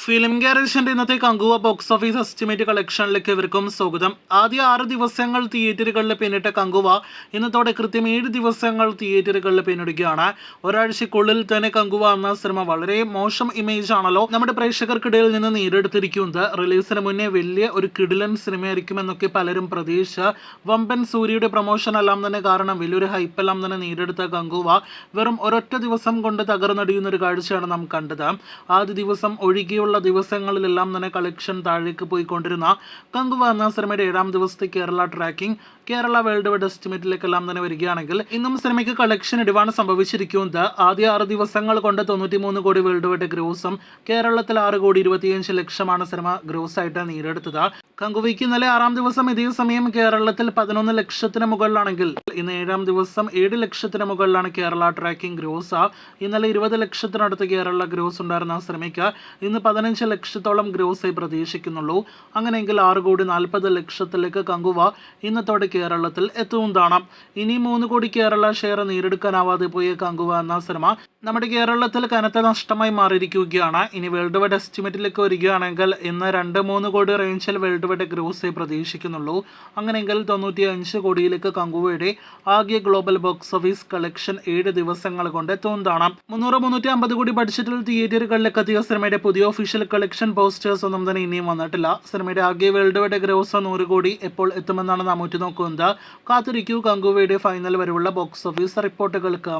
Film ഗാരേജിന്റെ ഇന്നത്തെ Kanguva box office estimate കളക്ഷനിലേക്ക് ഇവർക്കും സ്വാഗതം. ആദ്യ 6 ദിവസങ്ങൾ തിയേറ്ററുകളിൽ പിന്നിട്ട കങ്കുവ ഇന്നത്തോടെ കൃത്യം 7 ദിവസങ്ങൾ തിയേറ്ററുകളിൽ പിന്നിടുകയാണ്. ഒരാഴ്ചക്കുള്ളിൽ തന്നെ കങ്കുവ എന്ന സിനിമ വളരെ മോശം ഇമേജ് ആണല്ലോ നമ്മുടെ പ്രേക്ഷകർക്കിടയിൽ നിന്ന് നേടിയെടുത്തിരിക്കുന്നത്. റിലീസിന് മുന്നേ വലിയ ഒരു കിടിലൻ സിനിമയായിരിക്കുമെന്നൊക്കെ പലരും പ്രതീക്ഷിച്ച വമ്പൻ സൂര്യയുടെ പ്രൊമോഷൻ എല്ലാം തന്നെ കാരണം വലിയൊരു ഹൈപ്പെല്ലാം തന്നെ നേടിയെടുത്ത കങ്കുവ വെറും ഒരൊറ്റ ദിവസം കൊണ്ട് തകർന്നടിയുന്ന ഒരു കാഴ്ചയാണ് നാം കണ്ടത്. ആദ്യ ദിവസം ഒഴികെയുള്ള ദിവസങ്ങളിലെല്ലാം തന്നെ കളക്ഷൻ താഴേക്ക് പോയിക്കൊണ്ടിരുന്ന കങ്കുവ എന്ന സിനിമയുടെ 7ാം ദിവസത്തെ Kerala tracking Kerala world wide എസ്റ്റിമേറ്റിലേക്കെല്ലാം തന്നെ വരികയാണെങ്കിൽ ഇന്നും സിനിമയ്ക്ക് കളക്ഷൻ ഇടിവാണ് സംഭവിച്ചിരിക്കുന്നത്. ആദ്യ 6 ദിവസങ്ങൾ കൊണ്ട് 93 കോടി വേൾഡ് വൈഡ് ഗ്രോസും കേരളത്തിൽ 6 കോടി 25 ലക്ഷമാണ് സിനിമ ഗ്രോസ് ആയിട്ട് നേടിയെടുത്തത്. കങ്കുവയ്ക്ക് ഇന്നലെ 6ാം ദിവസം ഇതേ സമയം കേരളത്തിൽ 11 ലക്ഷത്തിന് മുകളിലാണെങ്കിൽ ഇന്ന് 7ാം ദിവസം 7 ലക്ഷത്തിന് മുകളിലാണ് കേരള ട്രാക്കിംഗ് ഗ്രോസ്. ഇന്നലെ 20 ലക്ഷത്തിനടുത്ത് കേരള ഗ്രോസ് ഉണ്ടായിരുന്ന സിനിമയ്ക്ക് ഇന്ന് 15 ലക്ഷത്തോളം ഗ്രോസ് പ്രതീക്ഷിക്കുന്നുള്ളൂ. അങ്ങനെയെങ്കിൽ 6 കോടി 40 ലക്ഷത്തിലേക്ക് കങ്കുവ ഇന്നത്തോടെ കേരളത്തിൽ എത്തുന്നതാണ്. ഇനി 3 കോടി കേരള ഷെയർ നേടിയെടുക്കാനാവാതെ പോയ കങ്കുവ എന്ന സിനിമ നമ്മുടെ കേരളത്തിൽ കനത്ത നഷ്ടമായി മാറിയിരിക്കുകയാണ്. ഇനി വേൾഡ് വൈഡ് എസ്റ്റിമേറ്റിലേക്ക് വരികയാണെങ്കിൽ ഇന്ന് 2-3 കോടി റേഞ്ചിൽ വേൾഡ് വൈഡ് ഗ്രോസ് പ്രതീക്ഷിക്കുന്നുള്ളൂ. അങ്ങനെയെങ്കിൽ 95 കോടിയിലേക്ക് കങ്കുവയുടെ ആകെ ഗ്ലോബൽ ബോക്സ് ഓഫീസ് കളക്ഷൻ 7 ദിവസങ്ങൾ കൊണ്ട് എത്തുന്നതാണ്. 300-350 കോടി ബഡ്ജറ്റിൽ തിയേറ്ററുകളിലേക്ക് എത്തിയ സിനിമയുടെ പുതിയ ഒഫീഷ്യൽ കളക്ഷൻ പോസ്റ്റേഴ്സ് ഒന്നും തന്നെ ഇനിയും വന്നിട്ടില്ല. സിനിമയുടെ ആകെ വേൾഡ് വൈഡ് ഗ്രോസ് 100 കോടി എപ്പോൾ എത്തുമെന്നാണ് നാം ഉറ്റുനോക്കുന്നത്. കാത്തിരിക്കൂ കങ്കുവയുടെ ഫൈനൽ വരെയുള്ള ബോക്സ് ഓഫീസ് റിപ്പോർട്ടുകൾക്ക്.